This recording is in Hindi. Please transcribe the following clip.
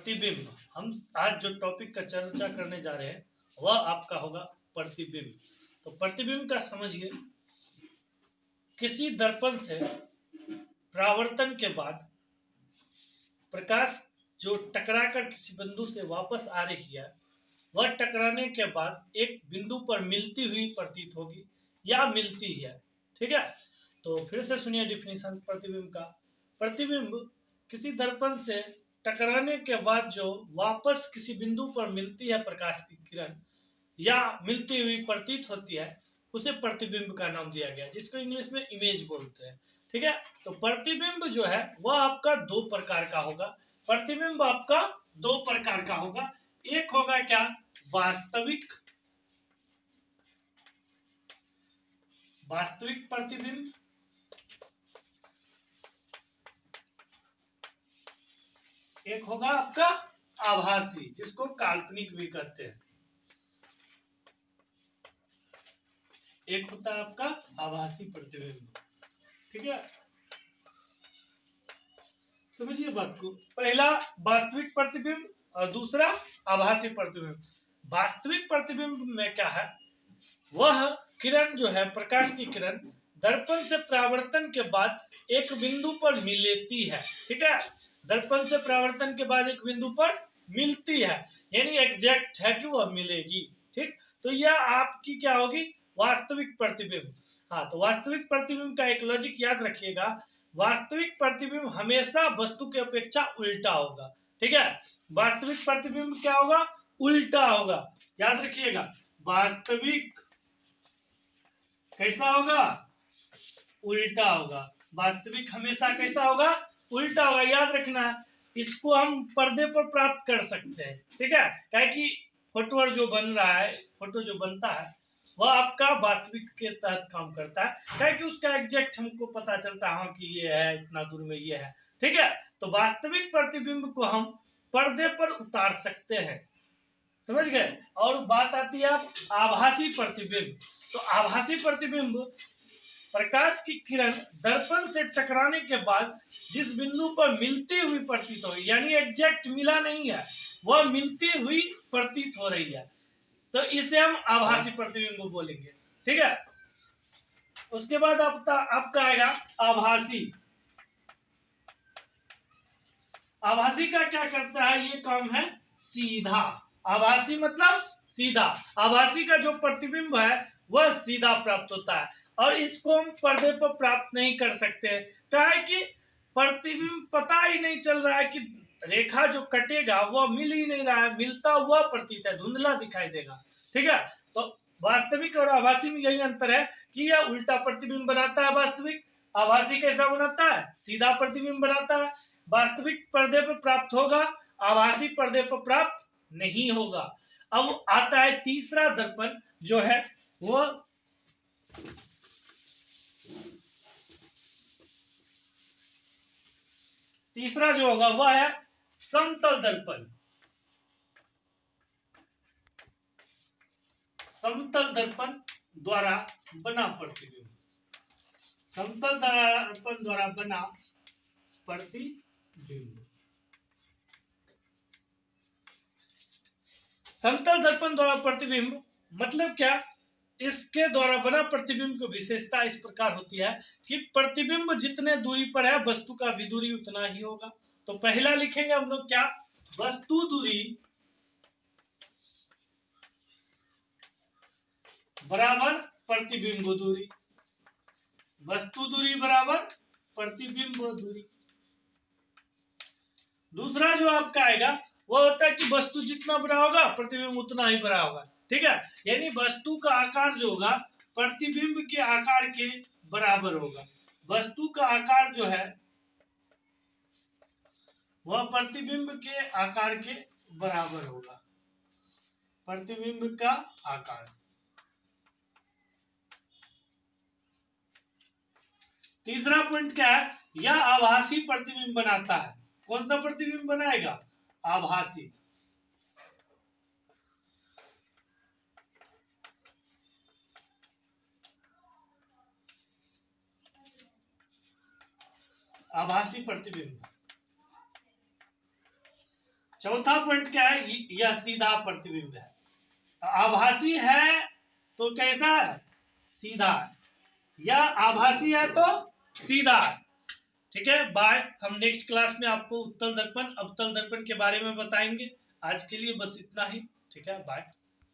प्रतिबिंब। हम आज जो टॉपिक का चर्चा करने जा रहे हैं वह आपका होगा प्रतिबिंब। तो प्रतिबिंब का समझिए, किसी दर्पण से परावर्तन के बाद प्रकाश जो टकराकर किसी बिंदु से वापस आ रही है, वह टकराने के बाद एक बिंदु पर मिलती हुई प्रतीत होगी या मिलती है। ठीक है, तो फिर से सुनिए डिफिनीशन प्रतिबिंब का। प्रतिबिंब किसी दर्पण से टकराने के बाद जो वापस किसी बिंदु पर मिलती है प्रकाश की किरण या मिलती हुई प्रतीत होती है, उसे प्रतिबिंब का नाम दिया गया, जिसको इंग्लिश में इमेज बोलते हैं। ठीक है, तो प्रतिबिंब जो है वह आपका दो प्रकार का होगा। प्रतिबिंब आपका दो प्रकार का होगा। एक होगा क्या, वास्तविक प्रतिबिंब, एक होगा आपका आभासी, जिसको काल्पनिक भी कहते हैं। एक होता है आपका आभासी प्रतिबिंब। ठीक है, समझिए बात को। पहला वास्तविक प्रतिबिंब और दूसरा आभासी प्रतिबिंब। वास्तविक प्रतिबिंब में क्या है, वह किरण जो है, प्रकाश की किरण दर्पण से परावर्तन के बाद एक बिंदु पर मिलती है। ठीक है, दर्पण से परावर्तन के बाद एक बिंदु पर मिलती है, यानी एग्जैक्ट है कि वह मिलेगी। ठीक, तो यह आपकी क्या होगी, वास्तविक प्रतिबिंब। हाँ, तो वास्तविक प्रतिबिंब का एक लॉजिक याद रखिएगा, वास्तविक प्रतिबिंब हमेशा वस्तु की अपेक्षा उल्टा होगा। ठीक है, वास्तविक प्रतिबिंब क्या होगा, उल्टा होगा। याद रखिएगा, वास्तविक कैसा होगा, उल्टा होगा। वास्तविक हमेशा कैसा होगा, उल्टा होगा। याद रखना, इसको हम पर्दे पर प्राप्त कर सकते हैं। ठीक है, क्या कि फोटो जो बन रहा है, फोटो जो बनता है वह आपका वास्तविक के तहत काम करता है, क्या कि उसका एग्जैक्ट हमको पता चलता है कि ये है, इतना दूर में ये है। ठीक है, तो वास्तविक प्रतिबिंब को हम पर्दे पर उतार सकते हैं, समझ गए। और बात आती है आभासी प्रतिबिंब। तो आभासी प्रतिबिंब प्रकाश की किरण दर्पण से टकराने के बाद जिस बिंदु पर मिलती हुई प्रतीत हो, यानी एग्जैक्ट मिला नहीं है, वह मिलती हुई प्रतीत हो रही है, तो इसे हम आभासी प्रतिबिंब बोलेंगे। ठीक है, उसके बाद आपका आएगा आभासी। आभासी का क्या करता है, ये काम है सीधा। आभासी मतलब सीधा। आभासी का जो प्रतिबिंब है वह सीधा प्राप्त होता है, और इसको हम पर्दे पर प्राप्त नहीं कर सकते। क्या है कि प्रतिबिंब पता ही नहीं चल रहा है कि रेखा जो कटेगा वह मिल ही नहीं रहा है, मिलता हुआ प्रतीत है, धुंधला दिखाई देगा। ठीक है, तो वास्तविक और आभासी में यही अंतर है कि यह उल्टा प्रतिबिंब बनाता है वास्तविक, आभासी कैसा बनाता है, सीधा प्रतिबिंब बनाता है। वास्तविक पर्दे पर प्राप्त होगा, आभासी पर्दे पर प्राप्त नहीं होगा। अब आता है तीसरा दर्पण, जो है वो तीसरा जो होगा वह है समतल दर्पण। समतल दर्पण द्वारा बना प्रतिबिंब, समतल दर्पण द्वारा बना प्रतिबिंब। समतल दर्पण द्वारा प्रतिबिंब मतलब क्या, इसके द्वारा बना प्रतिबिंब की विशेषता इस प्रकार होती है कि प्रतिबिंब जितने दूरी पर है वस्तु का भी दूरी उतना ही होगा। तो पहला लिखेंगे हम लोग क्या, वस्तु दूरी बराबर प्रतिबिंब दूरी, वस्तु दूरी बराबर प्रतिबिंब दूरी। दूसरा जो आपका आएगा वो होता है कि वस्तु जितना बड़ा होगा प्रतिबिंब उतना ही बड़ा होगा। ठीक है, यानी वस्तु का आकार जो होगा प्रतिबिंब के आकार के बराबर होगा। वस्तु का आकार जो है वह प्रतिबिंब के आकार के बराबर होगा, प्रतिबिंब का आकार। तीसरा पॉइंट क्या है, यह आभासी प्रतिबिंब बनाता है। कौन सा प्रतिबिंब बनाएगा, आभासी। आभासी प्रतिबिंब। चौथा पॉइंट क्या है, यह सीधा प्रतिबिंब है। आभासी है तो कैसा है, सीधा है, या आभासी है तो सीधा है। ठीक है, बाय। हम नेक्स्ट क्लास में आपको उत्तल दर्पण, अवतल दर्पण के बारे में बताएंगे। आज के लिए बस इतना ही। ठीक है, बाय।